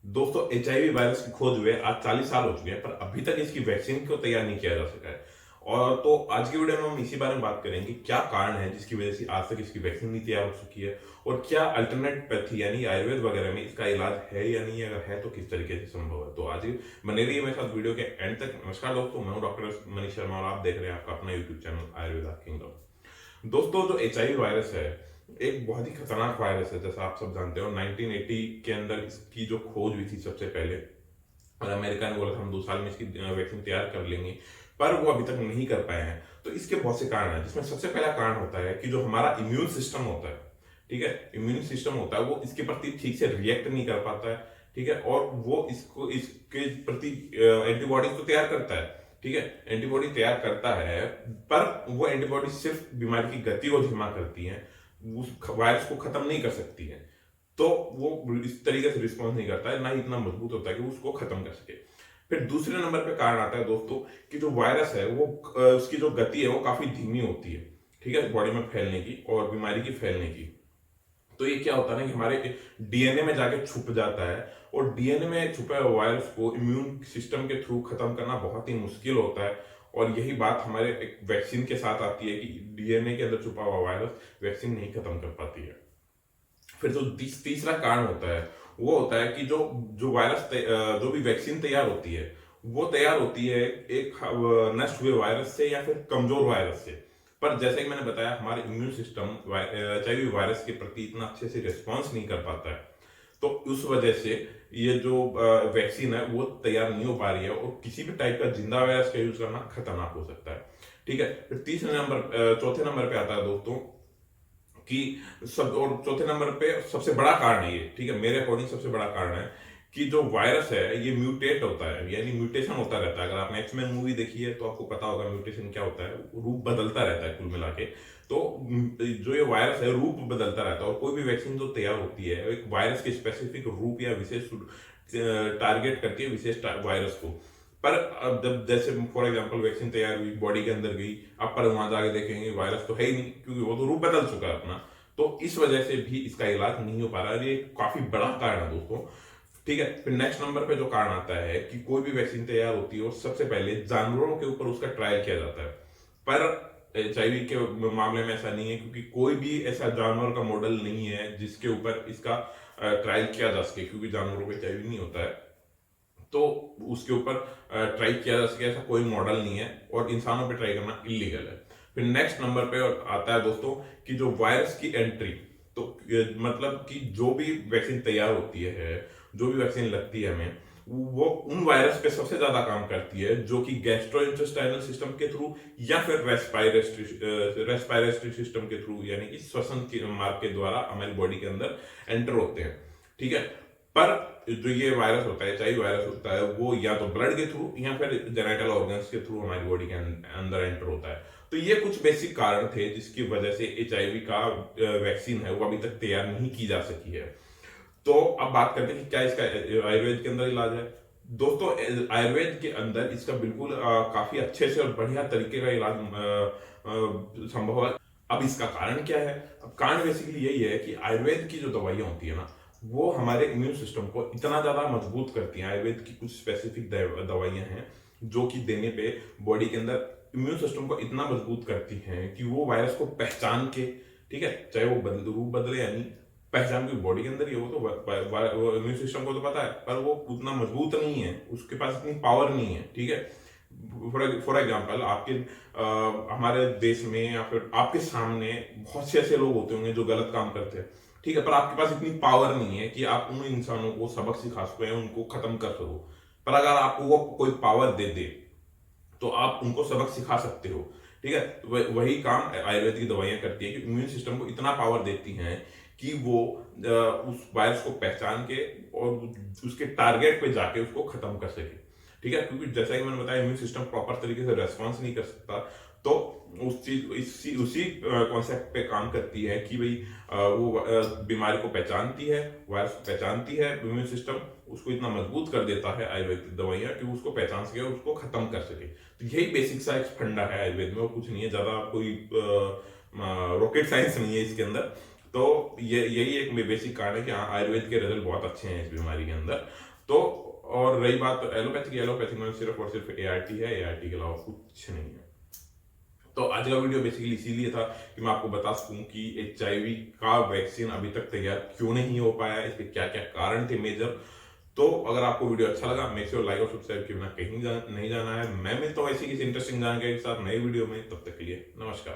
दोस्तों HIV virus की खोज हुए आज 40 साल हो चुके हैं, पर अभी तक इसकी वैक्सीन क्यों तैयार नहीं किया जा सका है। और तो आज की वीडियो में हम इसी बारे में बात करेंगे, क्या कारण है जिसकी वजह से आज तक इसकी वैक्सीन नहीं तैयार हो सकी है, और क्या अल्टरनेट पैथी यानी आयुर्वेद वगैरह में इसका इलाज है या नहीं है, अगर है तो किस तरीके से संभव है। तो आज बने रहिए मेरे साथ वीडियो के एंड तक। नमस्कार दोस्तों, मैं हूं डॉक्टर मनीष शर्मा और आप देख रहे हैं आपका अपना यूट्यूब चैनल आयुर्वेदा किंगडम। दोस्तों, जो HIV वायरस है एक बहुत ही खतरनाक वायरस है, जैसा आप सब जानते हो। 1980 के अंदर इसकी जो खोज हुई थी सबसे पहले, और अमेरिका ने बोला था हम 2 साल में इसकी वैक्सीन तैयार कर लेंगे, पर वो अभी तक नहीं कर पाए हैं। तो इसके बहुत से कारण हैं, जिसमें सबसे पहला कारण होता है कि जो हमारा इम्यून सिस्टम होता है, ठीक है, इम्यून सिस्टम होता है वो इसके प्रति ठीक से रिएक्ट नहीं कर पाता है, ठीक है, और वो इसको इसके प्रति एंटीबॉडीज तो तैयार करता है, ठीक है, एंटीबॉडी तैयार करता है, पर वो एंटीबॉडी सिर्फ बीमारी की गति को धीमा करती है, उस वायरस को खत्म नहीं कर सकती है। तो वो इस तरीके से रिस्पॉन्स नहीं करता है, ना ही इतना मजबूत होता है कि उसको खत्म कर सके। फिर दूसरे नंबर पे कारण आता है दोस्तों कि जो वायरस है वो उसकी जो गति है वो काफी धीमी होती है, ठीक है, बॉडी में फैलने की और बीमारी की फैलने की। तो ये क्या होता है ना कि हमारे डीएनए में जाके छुप जाता है, और डीएनए में छुपे हुए वायरस को इम्यून सिस्टम के थ्रू खत्म करना बहुत ही मुश्किल होता है। और यही बात हमारे एक वैक्सीन के साथ आती है कि डीएनए के अंदर छुपा हुआ वायरस वैक्सीन नहीं खत्म कर पाती है। फिर जो तीसरा कारण होता है वो होता है कि जो जो जो भी वैक्सीन तैयार होती है वो तैयार होती है एक नष्ट हुए वायरस से या फिर कमजोर वायरस से। पर जैसे कि मैंने बताया, हमारे इम्यून सिस्टम HIV वायरस के प्रति इतना अच्छे से रिस्पॉन्स नहीं कर पाता है। तो उस वजह से ये जो वैक्सीन है वो तैयार नहीं हो पा रही है, और किसी भी टाइप का जिंदा वायरस का यूज करना खतरनाक हो सकता है, ठीक है। फिर चौथे नंबर पे आता है दोस्तों कि सब, और चौथे नंबर पे सबसे बड़ा कारण है ये, ठीक है, मेरे अकॉर्डिंग सबसे बड़ा कारण है कि जो वायरस है ये म्यूटेट होता है, यानी म्यूटेशन होता रहता है। अगर आपने एक्समैन मूवी देखी है तो आपको पता होगा म्यूटेशन क्या होता है, रूप बदलता रहता है कुल मिला के। तो जो ये वायरस है रूप बदलता रहता है, और कोई भी वैक्सीन जो तैयार होती है एक वायरस के स्पेसिफिक रूप या विशेष टारगेट करती है विशेष वायरस को। पर अब जब जैसे फॉर एग्जांपल वैक्सीन तैयार हुई, बॉडी के अंदर गई, अब पर वहां जाके देखेंगे वायरस तो है ही नहीं, क्योंकि वो तो रूप बदल चुका है अपना। तो इस वजह से भी इसका इलाज नहीं हो पा रहा है। ये काफी बड़ा कारण है दोस्तों, ठीक है। फिर नेक्स्ट नंबर पे जो कारण आता है कि कोई भी वैक्सीन तैयार होती है और सबसे पहले जानवरों के ऊपर उसका ट्रायल किया जाता है, पर HIV के मामले में ऐसा नहीं है, क्योंकि कोई भी ऐसा जानवर का मॉडल नहीं है जिसके ऊपर इसका ट्रायल किया जा सके, क्योंकि जानवरों को HIV नहीं होता है, तो उसके ऊपर ट्राई किया जा सके ऐसा कोई मॉडल नहीं है, और इंसानों पे ट्राई करना इलीगल है। फिर नेक्स्ट नंबर पे आता है दोस्तों कि जो वायरस की एंट्री, तो मतलब कि जो भी वैक्सीन तैयार होती है, जो भी वैक्सीन लगती है हमें, वो उन वायरस पे सबसे ज्यादा काम करती है जो कि गैस्ट्रो इंटेस्टाइनल सिस्टम के थ्रू या फिर रेस्पायरेटरी सिस्टम के थ्रू, यानी कि श्वसन के मार्ग के द्वारा हमारी बॉडी के अंदर एंटर होते हैं, ठीक है। पर जो ये वायरस होता है, HIV वायरस होता है, वो या तो ब्लड के थ्रू या फिर जेनेटल ऑर्गन्स के थ्रू हमारी बॉडी के अंदर एंटर होता है। तो ये कुछ बेसिक कारण थे जिसकी वजह से HIV का वैक्सीन है वो अभी तक तैयार नहीं की जा सकी है। तो अब बात करते हैं कि क्या इसका आयुर्वेद के अंदर इलाज है। दोस्तों, आयुर्वेद के अंदर इसका बिल्कुल काफी अच्छे से और बढ़िया तरीके का इलाज संभव है। अब इसका कारण क्या है? अब कारण बेसिकली यही है कि आयुर्वेद की जो दवाइयां होती है ना, वो हमारे इम्यून सिस्टम को इतना ज्यादा मजबूत करती हैं। आयुर्वेद की कुछ स्पेसिफिक दवाइयां हैं जो कि देने पे बॉडी के अंदर इम्यून सिस्टम को इतना मजबूत करती हैं कि वो वायरस को पहचान के, ठीक है, चाहे वो रूप बदले या नहीं, पहचान की बॉडी के अंदर ही है, वो तो इम्यून सिस्टम को तो पता है, पर वो उतना मजबूत नहीं है, उसके पास इतनी पावर नहीं है, ठीक है। फॉर एग्जाम्पल आपके हमारे देश में या फिर आपके सामने बहुत से ऐसे लोग होते होंगे जो गलत काम करते हैं, ठीक है, पर आपके पास इतनी पावर नहीं है कि आप उन इंसानों को सबक सिखा सको या उनको खत्म कर सको। पर अगर आपको वो कोई पावर दे दे तो आप उनको सबक सिखा सकते हो, ठीक है। तो वही काम आयुर्वेद की दवाइयां करती है कि इम्यून सिस्टम को इतना पावर देती हैं कि वो उस वायरस को पहचान के और उसके टारगेट पे जाके उसको खत्म कर सके, ठीक है। क्योंकि जैसा कि मैंने बताया इम्यून सिस्टम प्रॉपर तरीके से रेस्पॉन्स नहीं कर सकता, तो उसी कॉन्सेप्ट पे काम करती है कि भाई वो बीमारी को पहचानती है, वायरस को पहचानती है, इम्यून सिस्टम उसको इतना मजबूत कर देता है आयुर्वेदिक दवाइयां कि उसको पहचान सके और उसको खत्म कर सके। तो यही बेसिक सा एक फंडा है आयुर्वेद में, और कुछ नहीं है, ज्यादा कोई रॉकेट साइंस नहीं है इसके अंदर। तो ये यही एक बेसिक कारण है कि हाँ, आयुर्वेद के रिजल्ट बहुत अच्छे हैं इस बीमारी के अंदर। तो और रही बात एलोपैथी की, एलोपैथी में सिर्फ और सिर्फ एआरटी है, एआरटी के अलावा कुछ नहीं है। तो आज का वीडियो बेसिकली इसीलिए था कि मैं आपको बता सकूं कि एचआईवी का वैक्सीन अभी तक तैयार क्यों नहीं हो पाया, इसके क्या क्या कारण थे मेजर। तो अगर आपको वीडियो अच्छा लगा, मेक श्योर लाइक और सब्सक्राइब के बिना कहीं नहीं जाना है। मैं मिलता हूं ऐसी किसी इंटरेस्टिंग जानकारी के साथ नई वीडियो में, तब तक के लिए नमस्कार।